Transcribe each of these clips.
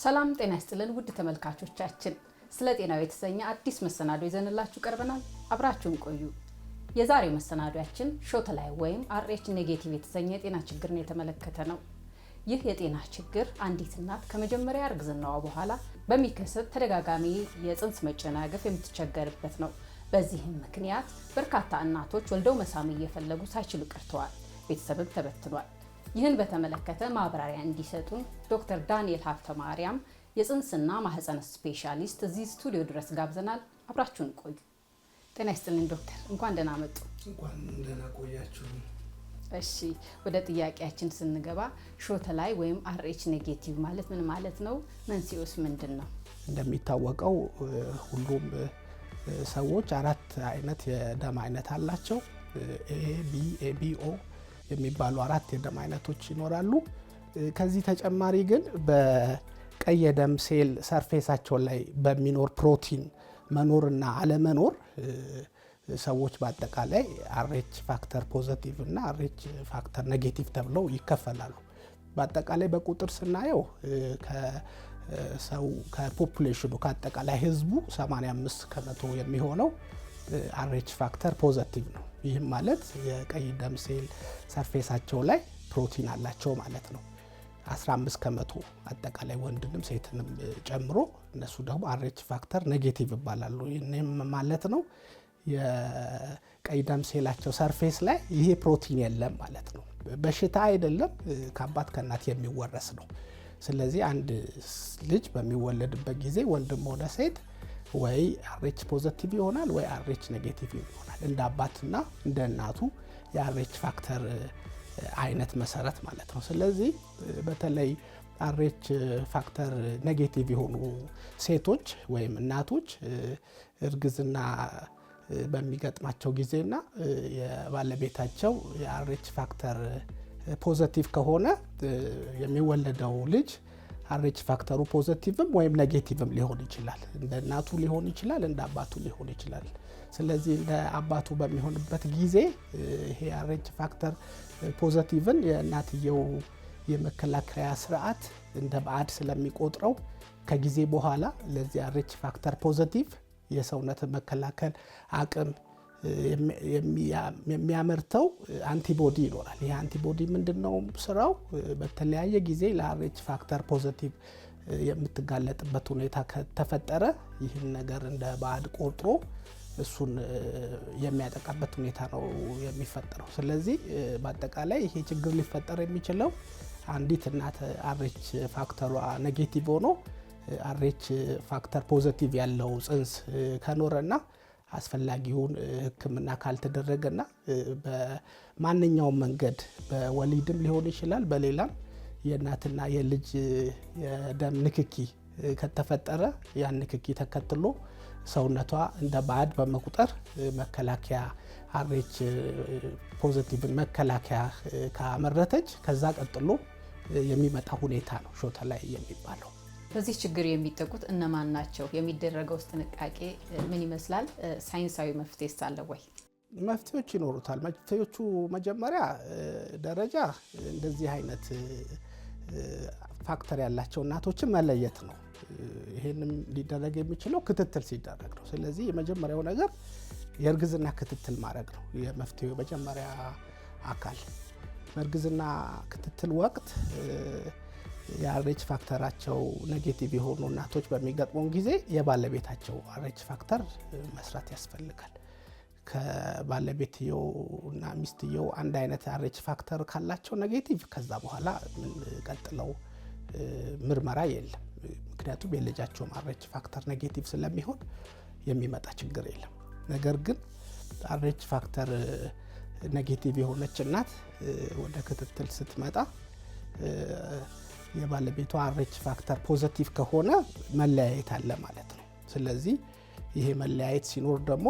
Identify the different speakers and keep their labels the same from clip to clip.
Speaker 1: ሰላም ጤና ይስጥልን ውድ ተመልካቾቻችን፣ ስለ ጤናው የተሰኘ አዲስ መሰናዶ ይዘንላችሁ ቀርበናል። አብራችሁን ቆዩ። የዛሬው መሰናዶያችን ሾተ ላይ ወይም RH ኔጌቲቭ የተሰኘ የጤና ችግርን የተመለከተ ነው። ይህ የጤና ችግር አንዲት እናት ከመጀመሪያ እርግዝናዋ በኋላ በሚከሰት ተደጋጋሚ የጽንስ መጨናገፍ የምትቸገርበት ነው። በዚህም ምክንያት በርካታ እናቶች ወልደው መሳም እየፈለጉ ሳይችሉ ቀርተዋል፣ ቤተሰብም ተበትኗል። ይህን በተመለከተ ማብራሪያ እንዲሰጡን ዶክተር ዳንኤል ሀብተማርያም የጽንስና ማህፀን ስፔሻሊስት እዚህ ስቱዲዮ ድረስ ጋብዘናል። አብራችሁን ቆዩ። ጤና ይስጥልኝ ዶክተር፣ እንኳን ደህና መጡ።
Speaker 2: እንኳን ደህና ቆያችሁ።
Speaker 1: እሺ፣ ወደ ጥያቄያችን ስንገባ ሾተ ላይ ወይም RH ኔጌቲቭ ማለት ምን ማለት ነው? መንስኤውስ ምንድን ነው?
Speaker 2: እንደሚታወቀው ሁሉም ሰዎች አራት አይነት የደም አይነት አላቸው። AB ABO የሚባሉ አራት የደም አይነቶች ይኖራሉ። ከዚህ ተጨማሪ ግን በቀይ የደም ሴል ሰርፌሳቸው ላይ በሚኖር ፕሮቲን መኖርና አለመኖር ሰዎች በአጠቃላይ RH ፋክተር ፖዚቲቭ እና RH ፋክተር ኔጌቲቭ ተብለው ይከፈላሉ። በአጠቃላይ በቁጥር ስናየው ከፖፑሌሽኑ ከአጠቃላይ ህዝቡ 85% የሚሆነው RH ፋክተር ፖዚቲቭ ነው። ይህም ማለት የቀይ ደም ሴል ሰርፌሳቸው ላይ ፕሮቲን አላቸው ማለት ነው። 15% አጠቃላይ ወንድንም ሴትንም ጨምሮ እነሱ ደግሞ RH ፋክተር ኔጌቲቭ ይባላሉ። ይህም ማለት ነው የቀይ ደም ሴላቸው ሰርፌስ ላይ ይሄ ፕሮቲን የለም ማለት ነው። በሽታ አይደለም፣ ከአባት ከእናት የሚወረስ ነው። ስለዚህ አንድ ልጅ በሚወለድበት ጊዜ ወንድም ሆነ ሴት ወይ RH ፖዚቲቭ ይሆናል ወይ RH ኔጌቲቭ ይሆናል፣ እንደ አባትና እንደ እናቱ የRH ፋክተር አይነት መሰረት ማለት ነው። ስለዚህ በተለይ RH ፋክተር ኔጌቲቭ የሆኑ ሴቶች ወይም እናቶች እርግዝና በሚገጥማቸው ጊዜና የባለቤታቸው የRH ፋክተር ፖዚቲቭ ከሆነ የሚወለደው ልጅ RH ፋክተሩ ፖዚቲቭም ወይም ኔጌቲቭም ሊሆን ይችላል። እንደ እናቱ ሊሆን ይችላል፣ እንደ አባቱ ሊሆን ይችላል። ስለዚህ እንደ አባቱ በሚሆንበት ጊዜ ይሄ RH ፋክተር ፖዚቲቭን የእናትየው የመከላከያ ስርዓት እንደ ባዕድ ስለሚቆጥረው ከጊዜ በኋላ ለዚህ RH ፋክተር ፖዚቲቭ የሰውነት መከላከል አቅም የሚያመርተው አንቲቦዲ ይኖራል። ይህ አንቲቦዲ ምንድነው ስራው? በተለያየ ጊዜ ለRH ፋክተር ፖዚቲቭ የምትጋለጥበት ሁኔታ ከተፈጠረ ይህን ነገር እንደ ባዕድ ቆጥሮ እሱን የሚያጠቃበት ሁኔታ ነው የሚፈጠረው። ስለዚህ በአጠቃላይ ይሄ ችግር ሊፈጠር የሚችለው አንዲት እናት RH ፋክተሯ ኔጌቲቭ ሆኖ RH ፋክተር ፖዚቲቭ ያለው ጽንስ ከኖረና አስፈላጊውን ሕክምና ካልተደረገና በማንኛውም መንገድ በወሊድም ሊሆን ይችላል፣ በሌላም የእናትና የልጅ የደም ንክኪ ከተፈጠረ ያን ንክኪ ተከትሎ ሰውነቷ እንደ ባዕድ በመቁጠር መከላከያ RH ፖዚቲቭን መከላከያ ካመረተች ከዛ ቀጥሎ የሚመጣ ሁኔታ ነው ሾተ ላይ የሚባለው።
Speaker 1: በዚህ ችግር የሚጠቁት እነማን ናቸው? የሚደረገው ጥንቃቄ ምን ይመስላል? ሳይንሳዊ መፍትሄስ አለ ወይ?
Speaker 2: መፍትሄዎች ይኖሩታል። መፍትሄዎቹ መጀመሪያ ደረጃ እንደዚህ አይነት ፋክተር ያላቸው እናቶችን መለየት ነው። ይሄንም ሊደረግ የሚችለው ክትትል ሲደረግ ነው። ስለዚህ የመጀመሪያው ነገር የእርግዝና ክትትል ማድረግ ነው። የመፍትሄው መጀመሪያ አካል በእርግዝና ክትትል ወቅት የRH ፋክተራቸው ኔጌቲቭ የሆኑ እናቶች በሚገጥሙን ጊዜ የባለቤታቸው RH ፋክተር መስራት ያስፈልጋል። ከባለቤትየው እና ሚስትየው አንድ አይነት RH ፋክተር ካላቸው ኔጌቲቭ ከዛ በኋላ ቀጥለው ምርመራ የለም። ምክንያቱም የልጃቸውም RH ፋክተር ኔጌቲቭ ስለሚሆን የሚመጣ ችግር የለም። ነገር ግን RH ፋክተር ኔጌቲቭ የሆነች እናት ወደ ክትትል ስትመጣ የባለቤቷ RH ፋክተር ፖዚቲቭ ከሆነ መለያየት አለ ማለት ነው። ስለዚህ ይሄ መለያየት ሲኖር ደግሞ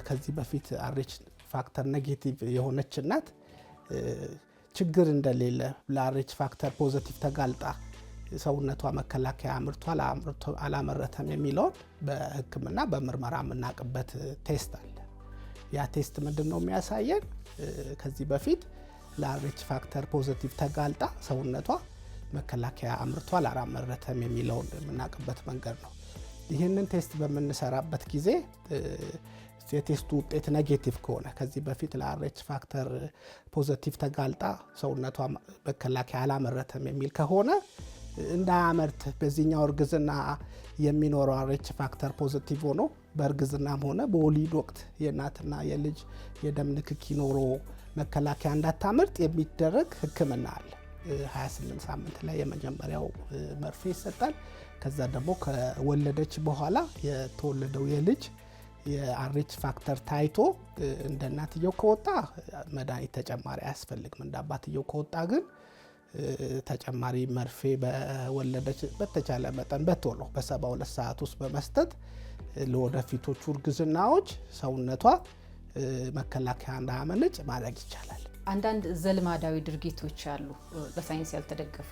Speaker 2: ከዚህ በፊት RH ፋክተር ኔጌቲቭ የሆነች እናት ችግር እንደሌለ ለRH ፋክተር ፖዚቲቭ ተጋልጣ ሰውነቷ መከላከያ አምርቷል አላመረተም የሚለውን በሕክምና በምርመራ የምናውቅበት ቴስት አለ። ያ ቴስት ምንድነው የሚያሳየን? ከዚህ በፊት ለRH ፋክተር ፖዚቲቭ ተጋልጣ ሰውነቷ መከላከያ አምርቷል አላመረተም የሚለውን የምናውቅበት መንገድ ነው። ይህንን ቴስት በምንሰራበት ጊዜ የቴስቱ ውጤት ኔጌቲቭ ከሆነ ከዚህ በፊት ለአርኤች ፋክተር ፖዘቲቭ ተጋልጣ ሰውነቷ መከላከያ አላመረተም የሚል ከሆነ እንዳያመርት በዚህኛው እርግዝና የሚኖረው አርኤች ፋክተር ፖዘቲቭ ሆኖ በእርግዝናም ሆነ በወሊድ ወቅት የእናትና የልጅ የደም ንክኪ ኖሮ መከላከያ እንዳታመርት የሚደረግ ሕክምና አለ። 28 ሳምንት ላይ የመጀመሪያው መርፌ ይሰጣል። ከዛ ደግሞ ከወለደች በኋላ የተወለደው የልጅ የአርኤች ፋክተር ታይቶ እንደ እናትየው ከወጣ መድኃኒት ተጨማሪ አያስፈልግም። እንደ አባትየው ከወጣ ግን ተጨማሪ መርፌ በወለደች በተቻለ መጠን በቶሎ በ72 ሰዓት ውስጥ በመስጠት ለወደፊቶቹ እርግዝናዎች ሰውነቷ መከላከያ እንዳያመነጭ ማድረግ ይቻላል።
Speaker 1: አንዳንድ ዘልማዳዊ ድርጊቶች አሉ በሳይንስ ያልተደገፉ።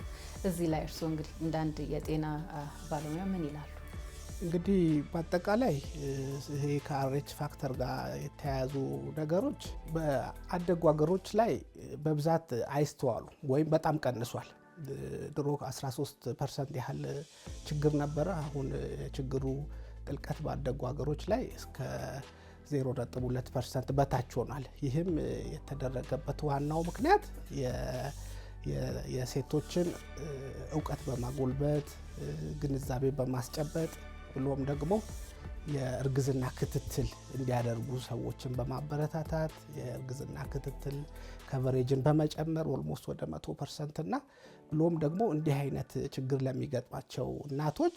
Speaker 1: እዚህ ላይ እርስዎ እንግዲህ እንዳንድ የጤና ባለሙያ ምን ይላሉ?
Speaker 2: እንግዲህ በአጠቃላይ ይሄ ከአርኤች ፋክተር ጋር የተያያዙ ነገሮች በአደጉ ሀገሮች ላይ በብዛት አይስተዋሉ ወይም በጣም ቀንሷል። ድሮ 13% ያህል ችግር ነበረ። አሁን ችግሩ ጥልቀት ባደጉ ሀገሮች ላይ እስከ 0.2% በታች ሆኗል። ይህም የተደረገበት ዋናው ምክንያት የሴቶችን እውቀት በማጎልበት ግንዛቤ በማስጨበጥ ብሎም ደግሞ የእርግዝና ክትትል እንዲያደርጉ ሰዎችን በማበረታታት የእርግዝና ክትትል ከቨሬጅን በመጨመር ኦልሞስት ወደ 100% እና ብሎም ደግሞ እንዲህ አይነት ችግር ለሚገጥማቸው እናቶች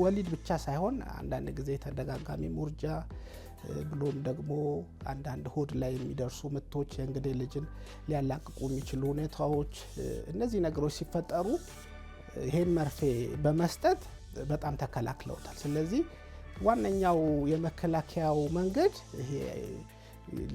Speaker 2: ወሊድ ብቻ ሳይሆን አንዳንድ ጊዜ ተደጋጋሚ ሙርጃ ብሎም ደግሞ አንዳንድ ሆድ ላይ የሚደርሱ ምቶች የእንግዴ ልጅን ሊያላቅቁ የሚችሉ ሁኔታዎች እነዚህ ነገሮች ሲፈጠሩ ይሄን መርፌ በመስጠት በጣም ተከላክለውታል። ስለዚህ ዋነኛው የመከላከያው መንገድ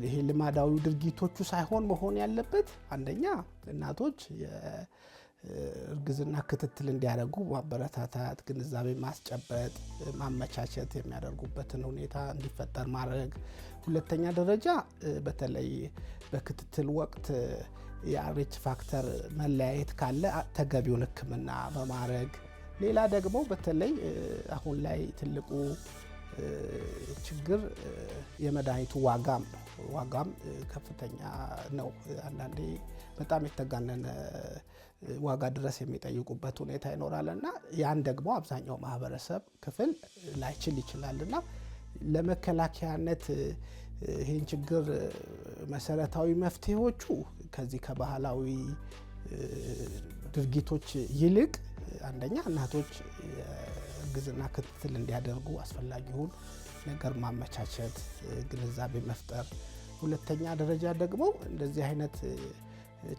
Speaker 2: ይሄ ልማዳዊ ድርጊቶቹ ሳይሆን መሆን ያለበት አንደኛ እናቶች የእርግዝና ክትትል እንዲያደርጉ ማበረታታት፣ ግንዛቤ ማስጨበጥ፣ ማመቻቸት የሚያደርጉበትን ሁኔታ እንዲፈጠር ማድረግ። ሁለተኛ ደረጃ በተለይ በክትትል ወቅት የአርኤች ፋክተር መለያየት ካለ ተገቢውን ሕክምና በማድረግ ሌላ ደግሞ በተለይ አሁን ላይ ትልቁ ችግር የመድኃኒቱ ዋጋም ነው። ዋጋም ከፍተኛ ነው። አንዳንዴ በጣም የተጋነነ ዋጋ ድረስ የሚጠይቁበት ሁኔታ ይኖራልና ያን ደግሞ አብዛኛው ማህበረሰብ ክፍል ላይችል ይችላልና ለመከላከያነት ይህን ችግር መሰረታዊ መፍትሄዎቹ ከዚህ ከባህላዊ ድርጊቶች ይልቅ አንደኛ እናቶች የእርግዝና ክትትል እንዲያደርጉ አስፈላጊውን ነገር ማመቻቸት፣ ግንዛቤ መፍጠር። ሁለተኛ ደረጃ ደግሞ እንደዚህ አይነት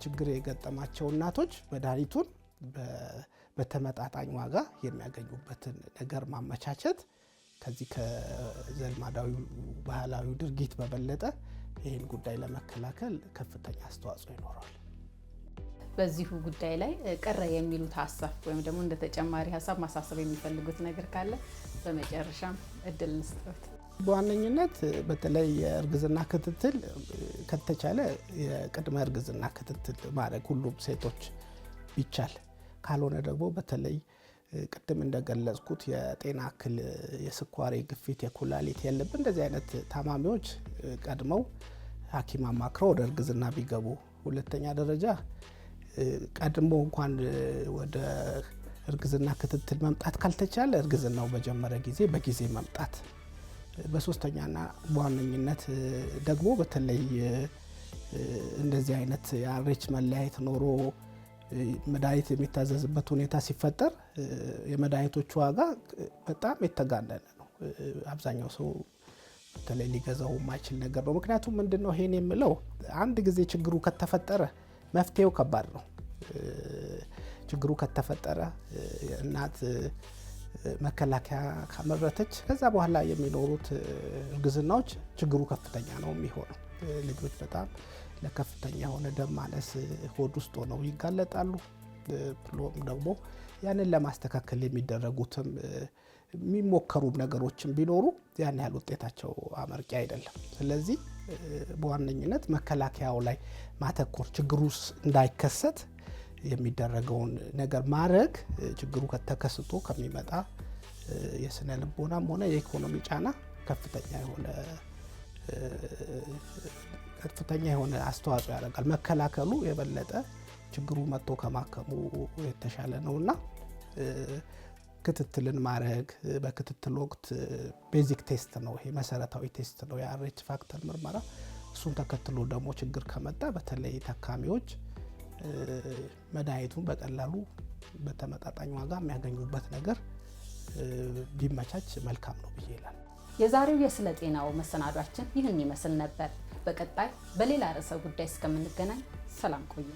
Speaker 2: ችግር የገጠማቸው እናቶች መድኃኒቱን በተመጣጣኝ ዋጋ የሚያገኙበትን ነገር ማመቻቸት ከዚህ ከዘልማዳዊ ባህላዊ ድርጊት በበለጠ ይህን ጉዳይ ለመከላከል ከፍተኛ አስተዋጽኦ ይኖረዋል።
Speaker 1: በዚሁ ጉዳይ ላይ ቀረ የሚሉት ሀሳብ ወይም ደግሞ እንደ ተጨማሪ ሀሳብ ማሳሰብ የሚፈልጉት ነገር ካለ በመጨረሻም እድል እንስጠት።
Speaker 2: በዋነኝነት በተለይ የእርግዝና ክትትል ከተቻለ የቅድመ እርግዝና ክትትል ማድረግ ሁሉም ሴቶች ቢቻል፣ ካልሆነ ደግሞ በተለይ ቅድም እንደገለጽኩት የጤና እክል የስኳር፣ የግፊት፣ የኩላሊት ያለብን እንደዚህ አይነት ታማሚዎች ቀድመው ሐኪም አማክረው ወደ እርግዝና ቢገቡ። ሁለተኛ ደረጃ ቀድሞ እንኳን ወደ እርግዝና ክትትል መምጣት ካልተቻለ እርግዝናው በጀመረ ጊዜ በጊዜ መምጣት። በሶስተኛና በዋነኝነት ደግሞ በተለይ እንደዚህ አይነት የአርኤች መለያየት ኖሮ መድኃኒት የሚታዘዝበት ሁኔታ ሲፈጠር የመድኃኒቶቹ ዋጋ በጣም የተጋነነ ነው። አብዛኛው ሰው በተለይ ሊገዛው የማይችል ነገር ነው። ምክንያቱም ምንድነው ይሄን የምለው አንድ ጊዜ ችግሩ ከተፈጠረ መፍትሄው ከባድ ነው። ችግሩ ከተፈጠረ እናት መከላከያ ካመረተች ከዛ በኋላ የሚኖሩት እርግዝናዎች ችግሩ ከፍተኛ ነው የሚሆነው። ልጆች በጣም ለከፍተኛ የሆነ ደም ማነስ ሆድ ውስጥ ሆነው ይጋለጣሉ። ብሎም ደግሞ ያንን ለማስተካከል የሚደረጉትም የሚሞከሩ ነገሮችን ቢኖሩ ያን ያህል ውጤታቸው አመርቂ አይደለም። ስለዚህ በዋነኝነት መከላከያው ላይ ማተኮር ችግሩ እንዳይከሰት የሚደረገውን ነገር ማድረግ ችግሩ ከተከስቶ ከሚመጣ የስነ ልቦናም ሆነ የኢኮኖሚ ጫና ከፍተኛ የሆነ አስተዋጽኦ ያደርጋል። መከላከሉ የበለጠ ችግሩ መጥቶ ከማከሙ የተሻለ ነውና ክትትልን ማድረግ በክትትል ወቅት ቤዚክ ቴስት ነው፣ ይሄ መሰረታዊ ቴስት ነው የአርኤች ፋክተር ምርመራ። እሱን ተከትሎ ደግሞ ችግር ከመጣ በተለይ ታካሚዎች መድኃኒቱን በቀላሉ በተመጣጣኝ ዋጋ የሚያገኙበት ነገር ቢመቻች መልካም ነው ብዬ ይላል።
Speaker 1: የዛሬው የስለ ጤናው መሰናዷችን ይህን ይመስል ነበር። በቀጣይ በሌላ ርዕሰ ጉዳይ እስከምንገናኝ ሰላም ቆዩ።